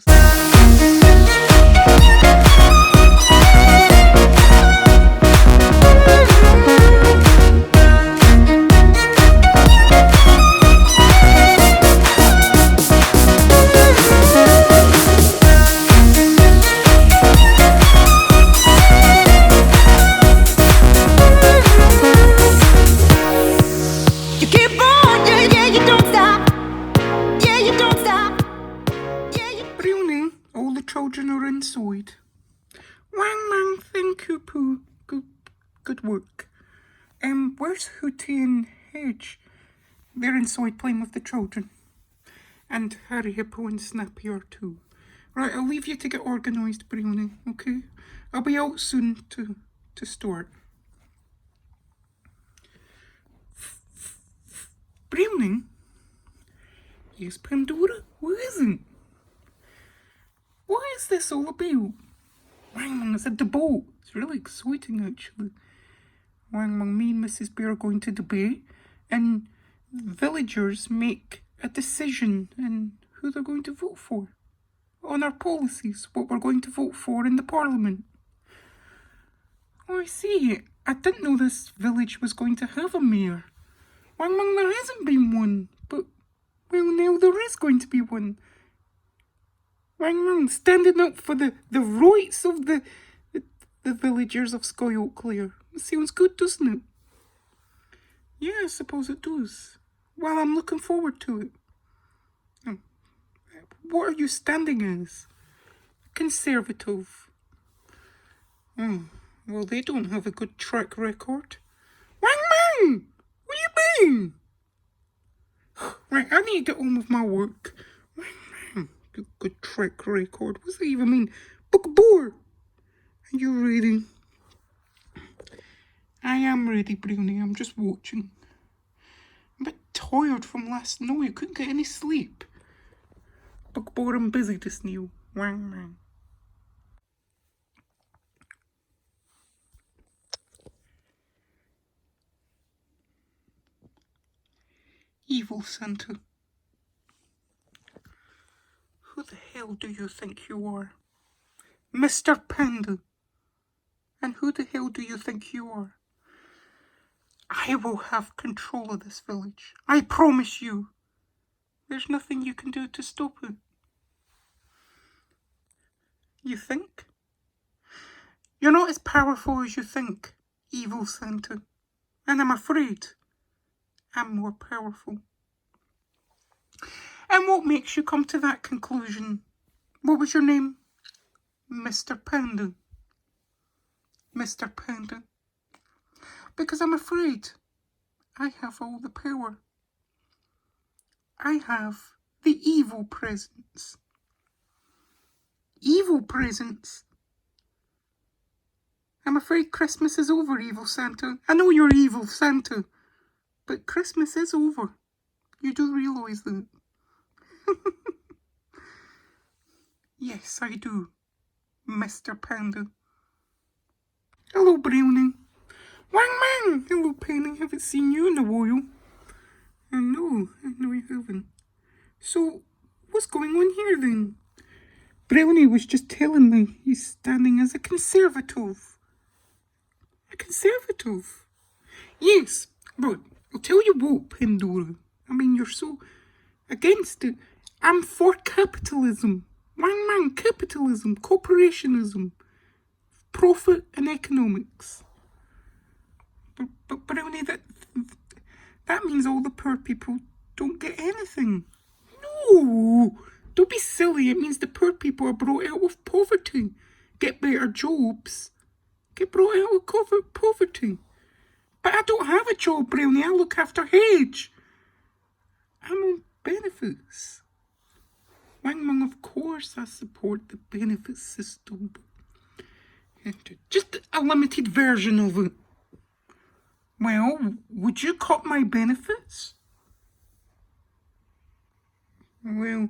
animals. Brownie, all the children are inside. Wang Mang, thank you, Pooh. Good work. Where's Hootie and Hedge? They're inside playing with the children. And Harry Hippo and Snappy are too. Right, I'll leave you to get organised, Brownie, okay? I'll be out soon to start. Brownie? Yes, Pandora? What is it? What is this all about? Wang Mang, it's a debate. It's really exciting, actually. Wang Mang, me and Mrs. Bear are going to debate, and villagers make a decision on who they're going to vote for. On our policies, what we're going to vote for in the parliament. Oh, I see. I didn't know this village was going to have a mayor. Wang Mang, there hasn't been one, but, well, now there is going to be one. Wang Mang, standing up for the rights of the villagers of Sky Oakclear. It sounds good, doesn't it? Yeah, I suppose it does. Well, I'm looking forward to it. What are you standing as? Conservative. Oh, well, they don't have a good track record. Wang Mang! What do you mean? Right, I need to get on with my work. Wang Mang, good track record. What does that even mean? Book of Boar! Are you ready? I am ready, Brownie. I'm just watching. I'm a bit tired from last night. Couldn't get any sleep. Book Boar and busy this new. Wang Mang. Evil Santa. Who the hell do you think you are? Mr. Panda. And who the hell do you think you are? I will have control of this village. I promise you. There's nothing you can do to stop it. You think? You're not as powerful as you think, Evil Santa. And I'm afraid I'm more powerful. And what makes you come to that conclusion? What was your name? Mr. Panda. Mr. Panda. Because I'm afraid I have all the power. I have the evil presents. Evil presents? I'm afraid Christmas is over, Evil Santa. I know you're Evil Santa, but Christmas is over. You do realise that? Yes, I do, Mr. Panda. Hello, Brownie. Wang Mang! Hello, Penny. Haven't seen you in a while. I know you haven't. So, what's going on here then? Brownie was just telling me he's standing as a conservative. A conservative? Yes, but I'll tell you what, Pandora. I mean, you're so against it. I'm for capitalism. Wang Mang, capitalism, corporationism, profit and economics. But Brownie, that means all the poor people don't get anything. No, don't be silly. It means the poor people are brought out of poverty, get better jobs, get brought out of poverty. But I don't have a job, Brownie. I look after Hedge. I'm on benefits. Wang Mang, of course I support the benefit system. Just a limited version of it. Well, would you cut my benefits? Well,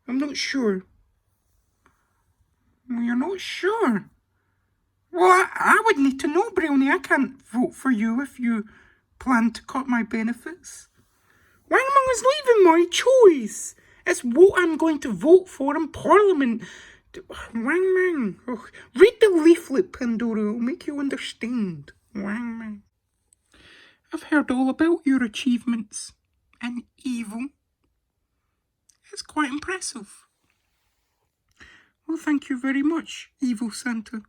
I'm not sure. Well, you're not sure? Well, I would need to know, Brownie. I can't vote for you if you plan to cut my benefits. Wang Mang is leaving my choice. It's what I'm going to vote for in Parliament. Wang Mang. Oh, read the leaflet, Pandora. It'll make you understand. Wang Mang. I've heard all about your achievements in evil. It's quite impressive. Well, thank you very much, Evil Santa.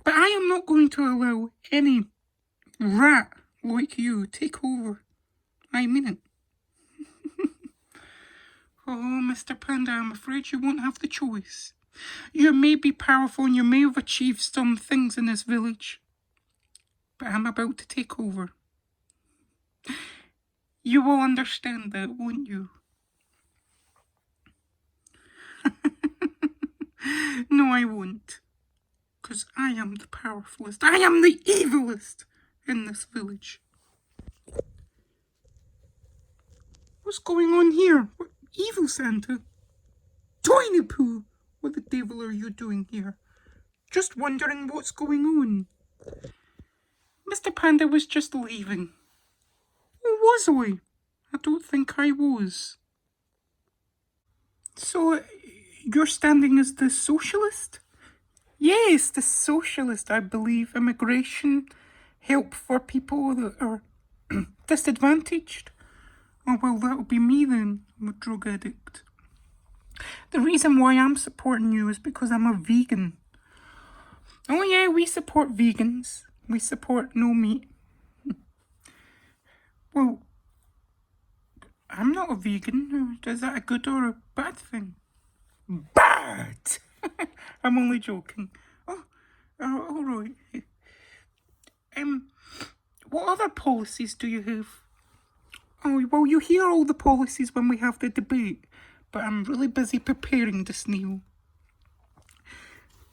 But I am not going to allow any rat like you take over. I mean it. Oh, Mr. Panda, I'm afraid you won't have the choice. You may be powerful and you may have achieved some things in this village, but I'm about to take over. You will understand that, won't you? No, I won't. Because I am the powerfulest. I am the evilest in this village. What's going on here? What, Evil Santa? Tiny Poo! What the devil are you doing here? Just wondering what's going on. Mr. Panda was just leaving. Or was I? I don't think I was. So, you're standing as the socialist? Yes, the socialist, I believe. Immigration, help for people that are disadvantaged. Oh, well, that'll be me then. I'm a drug addict. The reason why I'm supporting you is because I'm a vegan. Oh yeah, we support vegans. We support no meat. Well, I'm not a vegan. Is that a good or a bad thing? Bad! I'm only joking. Oh, alright. What other policies do you have? Oh, well, you hear all the policies when we have the debate, but I'm really busy preparing the snail.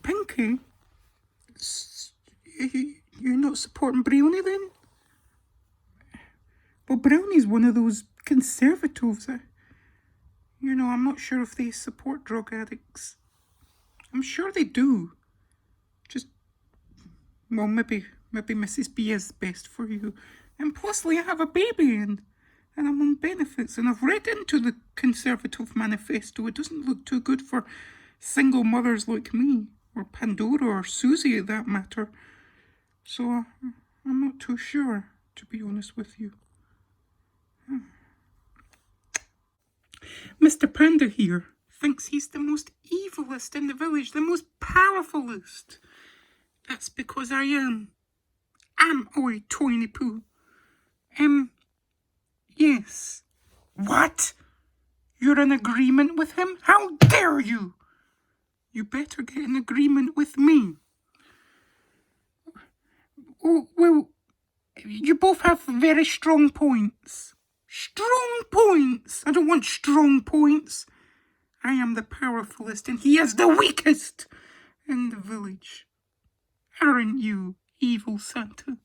Pinky? You're not supporting Brownie then? Well, Brownie's one of those conservatives. I'm not sure if they support drug addicts. I'm sure they do. Well, maybe Mrs. B is best for you. And plus, I have a baby and I'm on benefits. And I've read into the Conservative Manifesto. It doesn't look too good for single mothers like me, or Pandora, or Susie, at that matter. So I'm not too sure, to be honest with you. Mr. Panda here thinks he's the most evilest in the village, the most powerfulest. That's because I am. Oi, Tiny Poo. Yes. What? You're in agreement with him? How dare you? You better get in agreement with me. Oh, well, you both have very strong points. Strong points! I don't want strong points. I am the powerfulest and he is the weakest in the village. Aren't you, Evil Santa?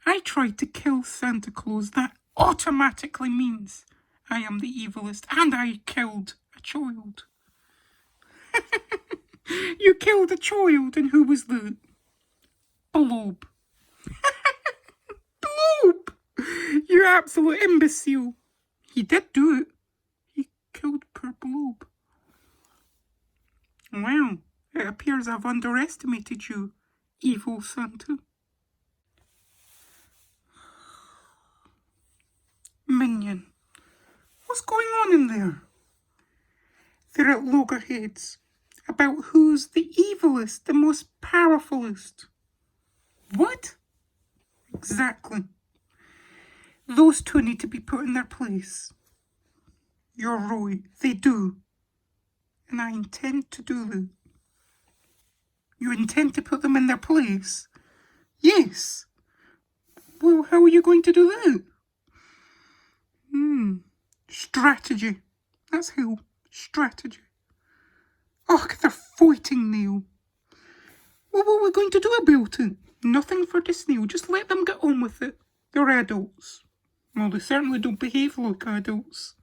I tried to kill Santa Claus. That automatically means I am the evilest, and I killed a child. You killed a child, and who was that? Blob. Blob! You absolute imbecile. He did do it. He killed poor Blob. Well, it appears I've underestimated you, Evil Santa. Minion. What's going on in there? They're at loggerheads about who's the evilest, the most powerfulest. What? Exactly. Those two need to be put in their place. You're right, they do. And I intend to do that. You intend to put them in their place? Yes. Well, how are you going to do that? Strategy. That's how. Strategy. Oh, they're fighting now. Well, what are we going to do about it? Nothing for the snail. Just let them get on with it. They're adults. Well, they certainly don't behave like adults.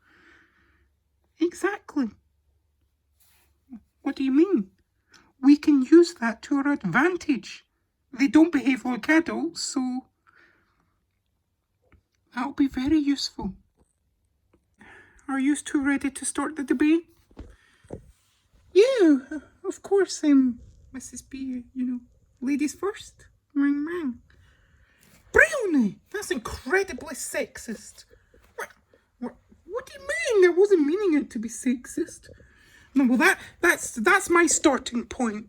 Exactly. What do you mean? We can use that to our advantage. They don't behave like adults, so that'll be very useful. Are you two ready to start the debate? Yeah, of course, Mrs. B, ladies first. Ring, ring. Brownie, that's incredibly sexist. What do you mean? I wasn't meaning it to be sexist. No, well, that's my starting point.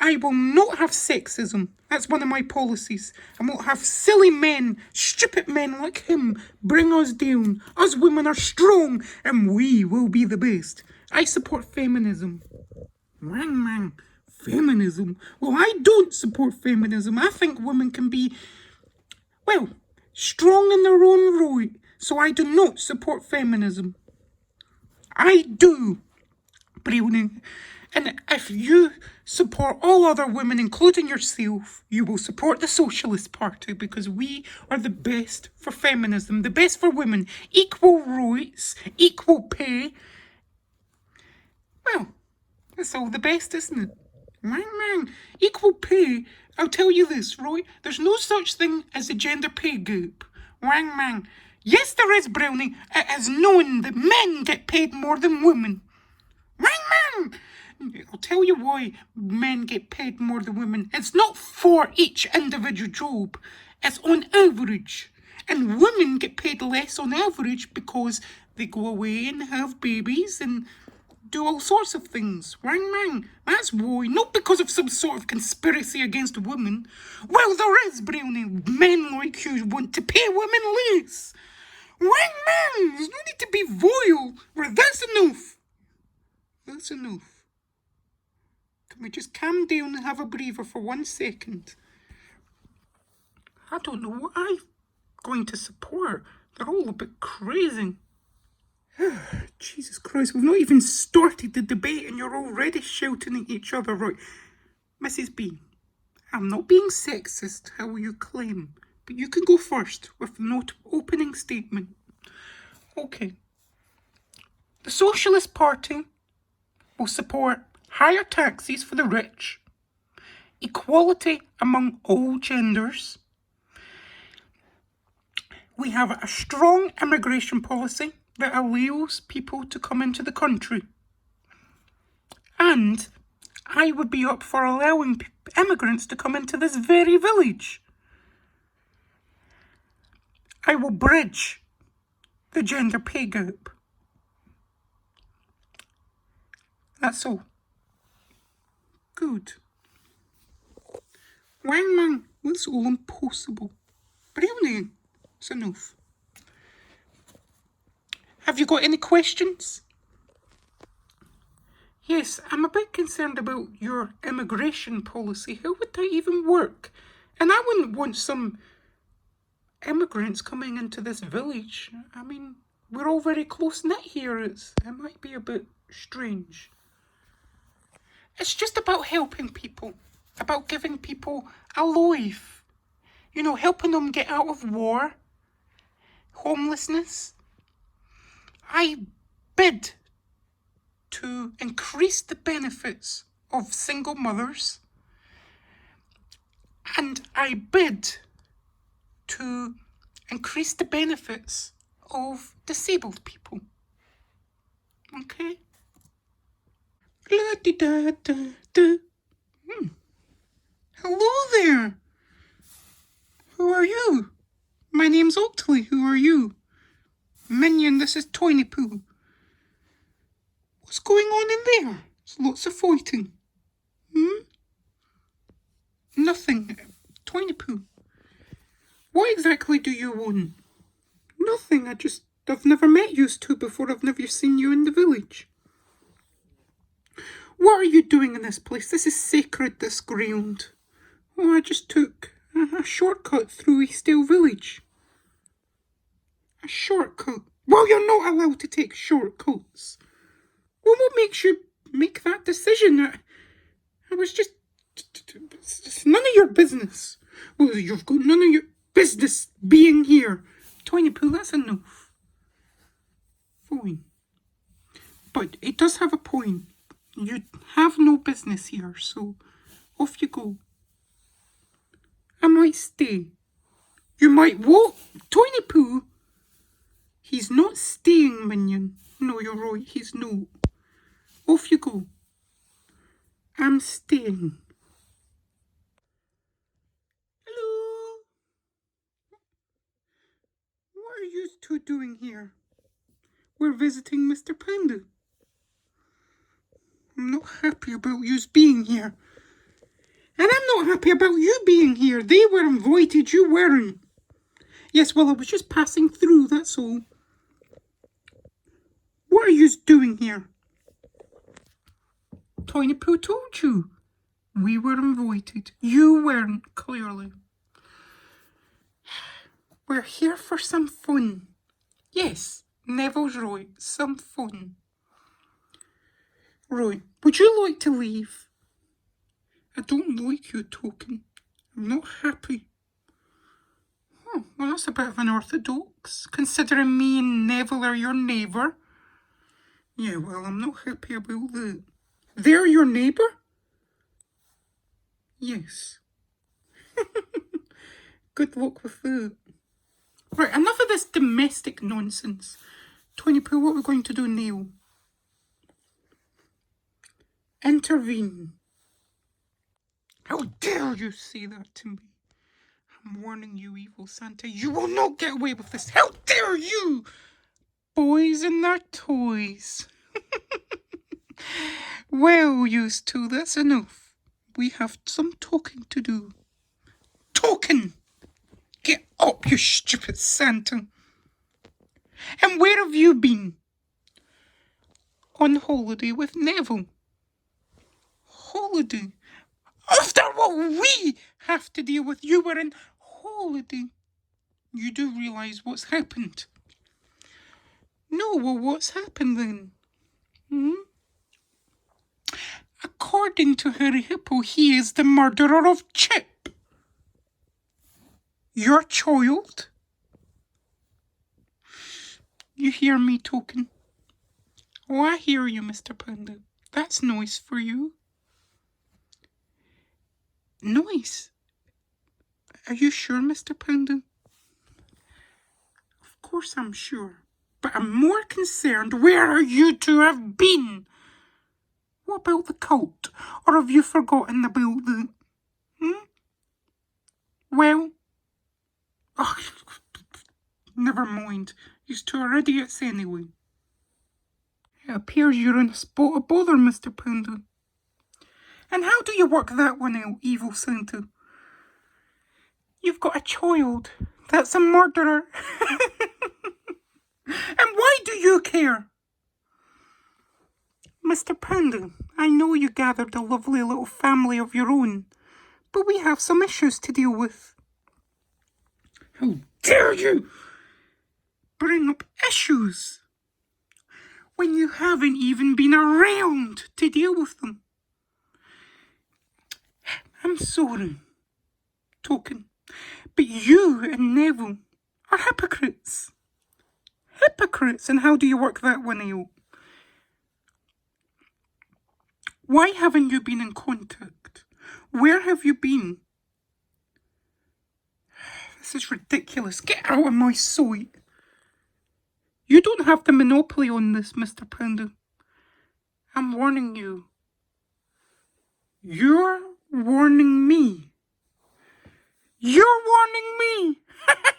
I will not have sexism. That's one of my policies. I won't have silly men, stupid men like him bring us down. Us women are strong, and we will be the best. I support feminism. Wang man, feminism? Well, I don't support feminism. I think women can be, well, strong in their own right. So I do not support feminism. I do, Brownie. And if you support all other women, including yourself, you will support the Socialist Party because we are the best for feminism, the best for women. Equal rights, equal pay. Well, it's all the best, isn't it? Man, equal pay. I'll tell you this, right? There's no such thing as a gender pay gap. Wang man. Yes, there is, Brownie. It is known that men get paid more than women. Wang man. I'll tell you why men get paid more than women. It's not for each individual job. It's on average. And women get paid less on average because they go away and have babies and do all sorts of things. Wang man. That's why. Not because of some sort of conspiracy against women. Well, there is, Brownie. Men like you want to pay women less. Wang man. There's no need to be vile. Well, that's enough. That's enough. Can we just calm down and have a breather for 1 second? I don't know what I'm going to support. They're all a bit crazy. Jesus Christ, we've not even started the debate and you're already shouting at each other. Right, Mrs. B, I'm not being sexist, how you claim, but you can go first with an opening statement. Okay. The Socialist Party will support higher taxes for the rich, equality among all genders. We have a strong immigration policy that allows people to come into the country. And I would be up for allowing immigrants to come into this very village. I will bridge the gender pay gap. That's all. Good. Wang man, that's all impossible. Brilliant. It's enough. Have you got any questions? Yes, I'm a bit concerned about your immigration policy. How would that even work? And I wouldn't want some immigrants coming into this village. I mean, we're all very close-knit here. It might be a bit strange. It's just about helping people, about giving people a life. You know, helping them get out of war, homelessness. I bid to increase the benefits of single mothers, and I bid to increase the benefits of disabled people. Okay? Hello there. Who are you? My name's Oakley. Who are you? Minion, this is Tiny Poo. What's going on in there? There's lots of fighting. Nothing. Tiny Poo. What exactly do you want? Nothing. I've never met you two before. I've never seen you in the village. What are you doing in this place? This is sacred, this ground. Oh, I just took a shortcut through Eastdale Village. A shortcut? Well, you're not allowed to take shortcuts. Well, what makes you make that decision? I was just... It's none of your business. Well, you've got none of your business being here. Tiny Poo, that's enough. Fine. But it does have a point. You have no business here, so off you go. I might stay. You might what? Tiny Poo? He's not staying, minion. No, you're right, he's not. Off you go. I'm staying. Hello? What are you two doing here? We're visiting Mr. Panda. I'm not happy about you being here. And I'm not happy about you being here. They were invited, you weren't. Yes, well, I was just passing through, that's all. What are you doing here? Tiny Poo told you. We were invited. You weren't, clearly. We're here for some fun. Yes, Neville's right. Some fun. Right, would you like to leave? I don't like you talking. I'm not happy. Oh, well, that's a bit of unorthodox, considering me and Neville are your neighbour. Yeah, well, I'm not happy about that. They're your neighbour? Yes. Good luck with that. Right, enough of this domestic nonsense. Tiny Poo, what are we going to do now? Intervene. How dare you say that to me? I'm warning you, evil Santa. You will not get away with this. How dare you! Boys and their toys. Well, you two, that's enough. We have some talking to do. Talking! Get up, you stupid Santa. And where have you been? On holiday with Neville. Holiday? After what we have to deal with, you were in holiday. You do realise what's happened? No, well, what's happened then? According to Harry Hippo, he is the murderer of Chip. Your child? You hear me talking? Oh, I hear you, Mr. Panda. That's noise for you. Noise? Are you sure, Mr. Panda? Of course I'm sure. But I'm more concerned, where are you to have been? What about the cult? Or have you forgotten about the... Well... Oh, never mind. You two are idiots anyway. It appears you're in a spot of bother, Mr. Panda. And how do you work that one out, evil Santa? You've got a child. That's a murderer. And why do you care? Mr. Panda, I know you gathered a lovely little family of your own, but we have some issues to deal with. How dare you bring up issues when you haven't even been around to deal with them? I'm sorry, Token, but you and Neville are hypocrites. Hypocrites, and how do you work that one out? Why haven't you been in contact? Where have you been? This is ridiculous. Get out of my sight. You don't have the monopoly on this, Mr. Panda. I'm warning you. You're warning me. You're warning me.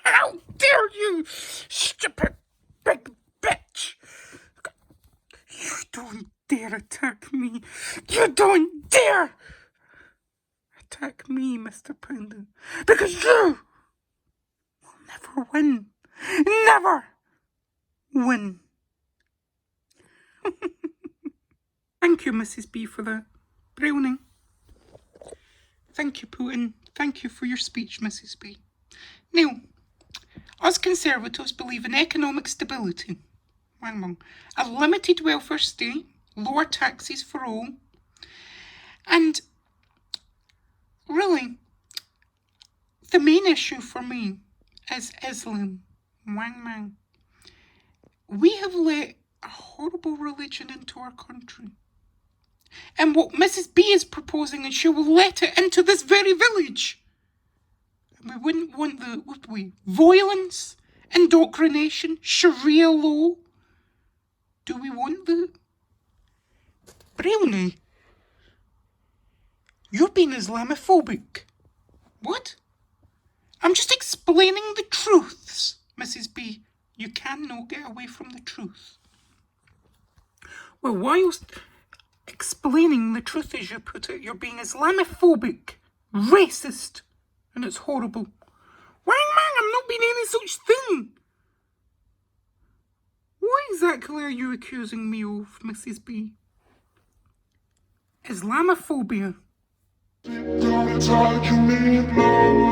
How dare you, stupid big bitch. You don't dare attack me. You don't dare attack me, Mr. Panda. Because you will never win. Never win. Thank you, Mrs. B, for that. Browning. Thank you, Putin. Thank you for your speech, Mrs. B. Now, us Conservatives believe in economic stability. A limited welfare state, lower taxes for all, and really, the main issue for me is Islam. We have let a horrible religion into our country. And what Mrs. B is proposing is she will let it into this very village. And we wouldn't want that, would we? Violence indoctrination, Sharia law. Do we want that? Brownie, you're being Islamophobic. What? I'm just explaining the truths, Mrs. B. You cannot get away from the truth. Well, whilst explaining the truth as you put it, you're being Islamophobic, racist, and it's horrible. Wang Mang, I'm not being any such thing. What exactly are you accusing me of, Mrs. B? Islamophobia. Deep down inside, you need love.